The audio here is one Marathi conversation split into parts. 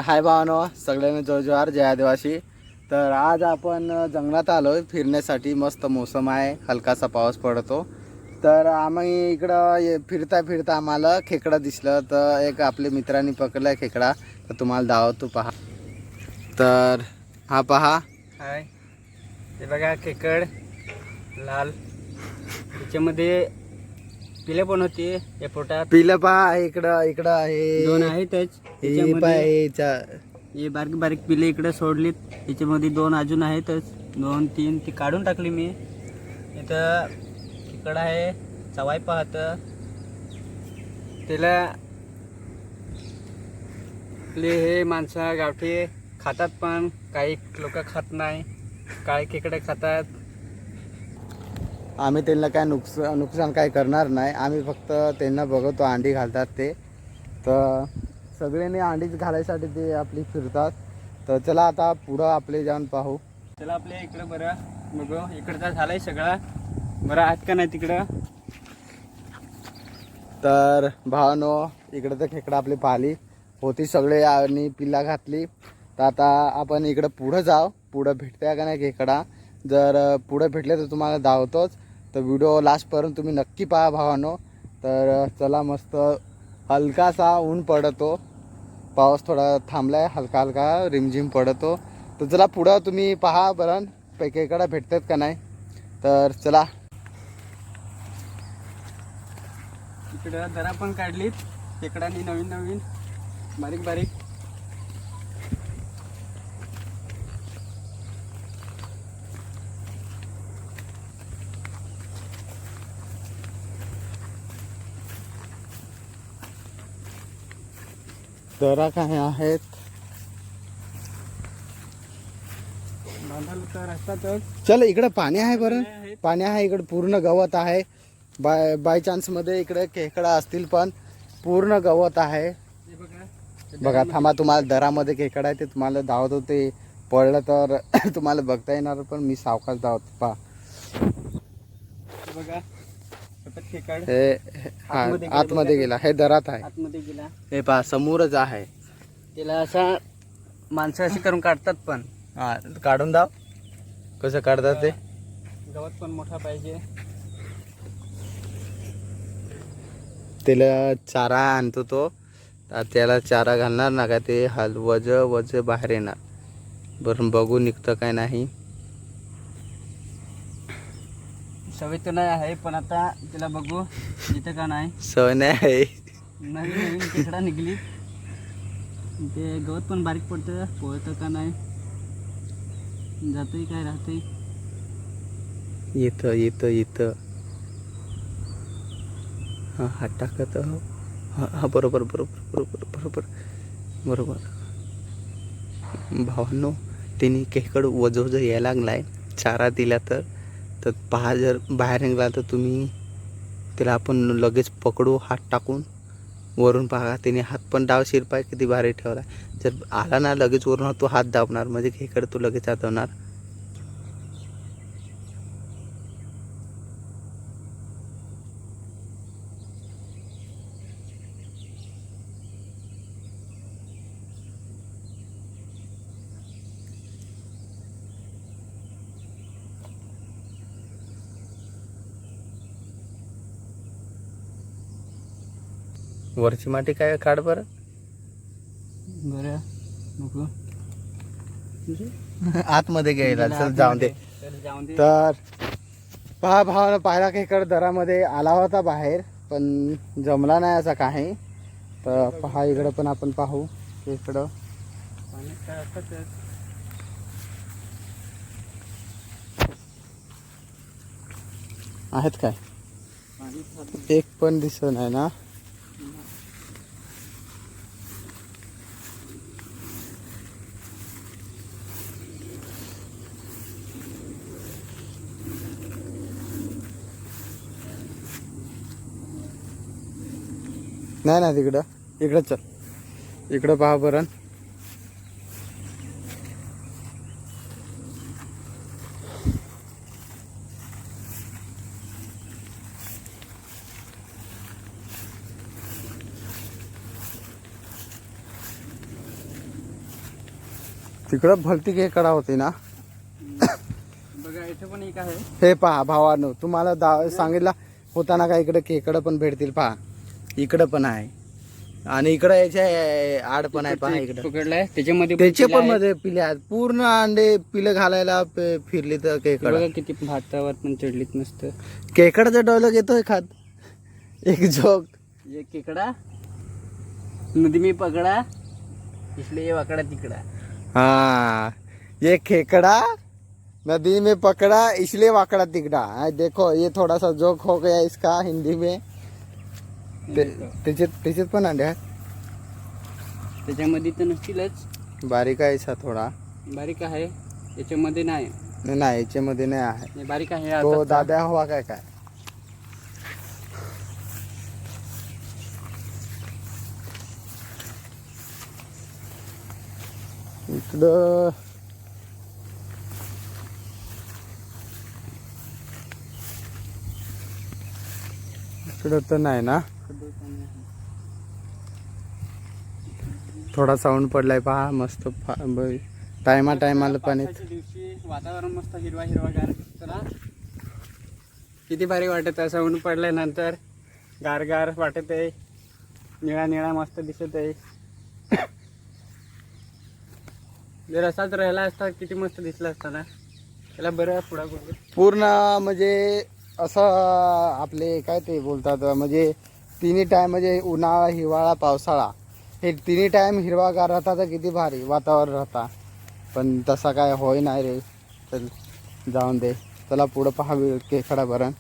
हाय भावानो, सगळ्यांना जय जोहार, जय आदिवासी. तर आज आपण जंगलात आलोय फिरण्यासाठी. मस्त मोसम आहे, हलकासा पाऊस पडतो. तर आम्ही इकडं फिरता फिरता आम्हाला खेकडा दिसलं. तर एक आपल्या मित्रांनी पकडलाय खेकडा, तर तुम्हाला दावतो पहा. तर हा पहा, हाय, हे बघा खेकड लाल, त्याच्यामध्ये पिले पण होती या पोटात. पिलं पहा, इकडं इकडं आहे. दोन आहेतच हे पाय हे बारीक बारीक पिले इकडे सोडलीत. त्याच्यामध्ये दोन अजून आहेतच, 2-3 ती काढून टाकली मी. इथं खेकड आहे, चवाय पाहत त्याला. आपले हे माणसं गावठी खातात, पण काही लोक खात नाही. काळे खेकडे खातात. आम्ही त्यांना काय नुकसान काय करणार नाही. आम्ही फक्त त्यांना बघतो, अंडी घालतात ते. तर सगळ्यांनी अंडीच घालायसाठी ते आपली फिरतात. तर चला आता पुढं आपले जाऊन पाहू. चला आपल्या इकडं बरं बघू. इकडचा झालाय सगळा बरं आहेत का नाही तिकडं. तर भावानो, इकडं तर खेकडा आपली पाली होती सगळे आणि पिल्ला घातली. तर आता आपण इकडं पुढं जाऊ. पुढं भेटते का नाही खेकडा. जर पुढं भेटले तर तुम्हाला धावतोच. तर व्हिडिओ लास्टपर्यंत तुम्ही नक्की पहा भावानो. तर चला, मस्त हलकासा ऊन पडतो, पाऊस थोडा थांबलाय, हलका हलका रिमझिम पडतो. तर चला पुढं तुम्ही पहा बरं खेकडा भेटतात का नाही. तर चला. इकडं दरा पण काढलीत खेकडांनी, नवीन नवीन बारीक बारीक. दरा काय आहेत, बांधायला तर असतातच. चल इकडं पाणी आहे बरं. पाणी आहे इकडं, पूर्ण गवत आहे. बाय चान्समध्ये इकडे खेकडा असतील, पण पूर्ण गवत आहे. हे बघा, बघा थांबा, तुम्हाला दरामध्ये खेकडा आहे ते तुम्हाला धावत होते. पडलं तर तुम्हाला बघता येणार, पण मी सावकाश धावतो पहा. हे बघा खेकड हे आतमध्ये गेला, हे दरात आहे. आतमध्ये गेला. हे पहा समोरच आहे. त्याला असा माणसं अशी करून काढतात, पण हा काढून दाव. कसं काढतात ते. गवत पण मोठा पाहिजे. त्याला चारा आणतो तो. त्याला चारा घालणार ना का, ते वज बाहेर येणार. बरं बघू निघतं काय नाही. सवय तर नाही आहे, पण आता तिला बघू इथं का नाही. सवय नाही आहे. नवीन नवीन खेकडा निघली. ते गवत पण बारीक पडतं, पोळतं का नाही, जातंय काय राहतंय. इथं इथं इथं हां हात टाकत. हां हां बरोबर बरोबर बरोबर बरोबर बरोबर. भावांनो, त्यांनी खेकड वजवज यायला लागलाय. चारा दिला तर पहा, जर बाहेर निघाला तर तुम्ही त्याला आपण लगेच पकडू हात टाकून. वरून पहा, त्याने हात पण डाव शिरपाय किती भारी ठेवला. जर आला ना लगेच वरून तो हात दाबणार, म्हणजे खेकड तो लगेच आदवणार. वरची माती काय काढ बरं. बरं बघू. आतमध्ये गेला, चल जाऊन दे. तर जाऊन दे. तर पहा भावानं, पाहिला खेकड दरामध्ये आला होता बाहेर, पण जमला नाही असा काही. तर पहा इकडं पण आपण पाहू खेकडं. पाण्यात काय असतातच. आहेत काय, पाणी एक पण दिसत नाही ना. नाही ना तिकडं. इकडं चल, इकडं पहा बरं. तिकडं भलती खेकडा होती ना. बघा इथे पण एक आहे. हे पहा भावानो, तुम्हाला सांगितलं होता ना का इकडे खेकडं पण भेटतील. पहा इकडं पण आहे आणि इकडं याच्या आड पण आहे. पहा इकडं पकडलाय त्याच्यामध्ये त्याचे पण मध्ये पिले आहेत. पूर्ण अंडे पिलं घालायला फिरली तर खेकडा. बघा किती भातावर पण चढलीत मस्त. खेकडाचा डायलॉग येतोय खात एक जोक. ये केकडा नदी में पकड़ा इसलिए वाकड़ा तिकड़ा. हाँ ये खेकड़ा नदी में पकड़ा इसलिए वाकड़ा तिकड़ा. देखो ये थोड़ा सा जोक हो गया इसका हिंदी में. त्याच्यात पण अंडे आहेत. त्याच्यामध्ये तर नसतीलच. बारीक आहे सा थोडा. बारीक आहे याच्यामध्ये नाही. नाही याच्यामध्ये नाही आहे. हे बारीक आहे. तो आता दादा हवा काय काय. इकडं इकडं तर नाही ना. थोडा साऊंड पडलाय पहा. मस्त टायमाला पाणी. पावसाच्या दिवशी वातावरण मस्त हिरवा हिरवागार चला किती भारी वाटत आहे. साऊंड पडल्यानंतर गारगार वाटत आहे. निळा निळा मस्त दिसत आहे. जर असाच राहिला असता किती मस्त दिसला असता ना. त्याला बरं पुढा पूर्ण म्हणजे असं आपले काय ते बोलतात म्हणजे तिन्ही टाइम म्हणजे उन्हाळा हिवाळा पावसाळा हे तिन्ही टाइम हिरवागार राहता तर किती भारी वातावरण राहता. पण तसा काय होय नाही रे. चल जाऊन दे. चला पुढं पहा खेकडा बरं.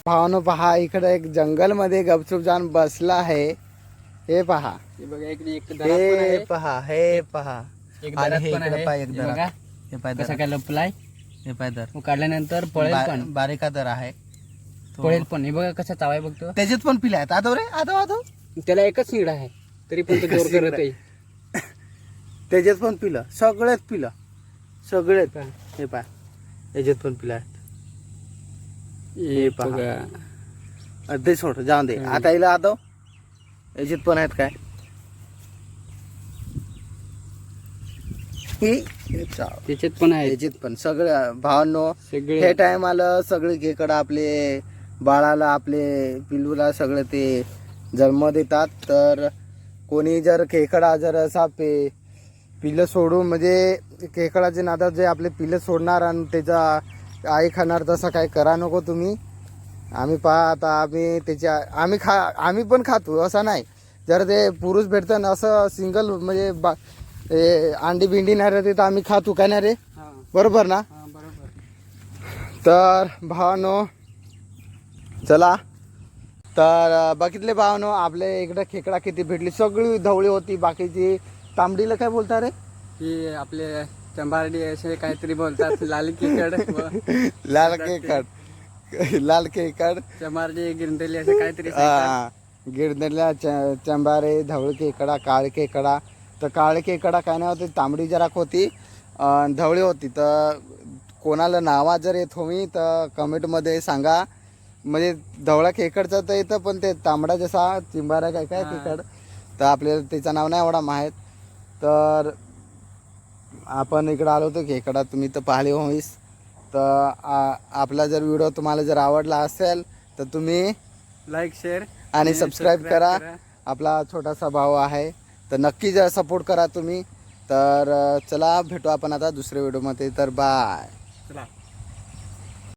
भावानो पहा इकडे एक जंगल मध्ये गपचूप जाऊन बसला आहे. हे पहा. हे बघा इकडे एक दरात पण आहे. हे पहा. हे पहा. एक आणि दरात हे पण इकडे आहे. पाय एक हे दरात. बघा हे पाय कसा दर. काय लपलाय. हे पाय दर. मग काढल्यानंतर पळेल पण. बारीका दर आहे. पळेल पण. हे बघा कसा चावाय बघतो. त्याच्यात पण पिला आहेत. आदो रे आदो. त्याला एकच निगडा आहे तरी पण तो जोर करत आहे. त्याच्यात पण पिलं. सगळ्यात पिलं. सगळेच. हे पहा. याच्यात पण पिला आहेत. हे पहा. बघा ते सोड जाऊन दे. आता हिला आदो. याच्यात पण आहेत काय. त्याच्यात पण आहे. याच्यात पण सगळं भावांनो. सगळे हे टाइम आलं सगळे खेकडा आपले बाळाला आपले पिल्लूला सगळे ते जन्म देतात. तर कोणी जर खेकडा जर असा पिल्लं सोडून म्हणजे खेकडाचे नादात जे आपले पिल्लं सोडणार आणि त्याचा आई खाणार तसं काय करा नको तुम्ही. आम्ही पहा आता आम्ही पण खातो असं नाही. जर ते पुरुष भेटतं ना असं सिंगल म्हणजे अंडी बिंडी नाही राहते तर आम्ही खातो काय नाही रे. हा बरोबर ना. हा बरोबर. तर भावानो चला. तर बघितले भावानो आपल्या इकडे खेकडा किती भेटली. सगळी धवळी होती. बाकीची तांबडीला काय बोलता रे. ही आपले चंबारडी असे काहीतरी बोलतात. लाल केकड लाल खेकड चंबारडी गिरंदली असं काहीतरी गिरनेला चंबारे धवळ खेकडा काळ खेकडा. तर काळे खेकडा काय नाही होती. तांबडी जरा होती. धवळी होती. तर कोणाला नावा जर येत होई तर कमेंटमध्ये सांगा. म्हणजे धवळा खेकडचं तर येतं पण ते तांबडा जसा चिंबारा काय काय खेकड तर आपल्याला त्याचं नाव नाही एवढा माहीत. तर आपण इकडं आलो होतो खेकडा तुम्ही तर पाहिले होईस. तर आपला जर व्हिडिओ तुम्हाला जर आवडला असेल तर तुम्ही लाईक शेअर आणि सबस्क्राईब करा. आपला छोटासा भाऊ आहे तर नक्की जर सपोर्ट करा तुम्ही. तर चला भेटू आपण आता दुसऱ्या व्हिडिओमध्ये. तर बाय. चला.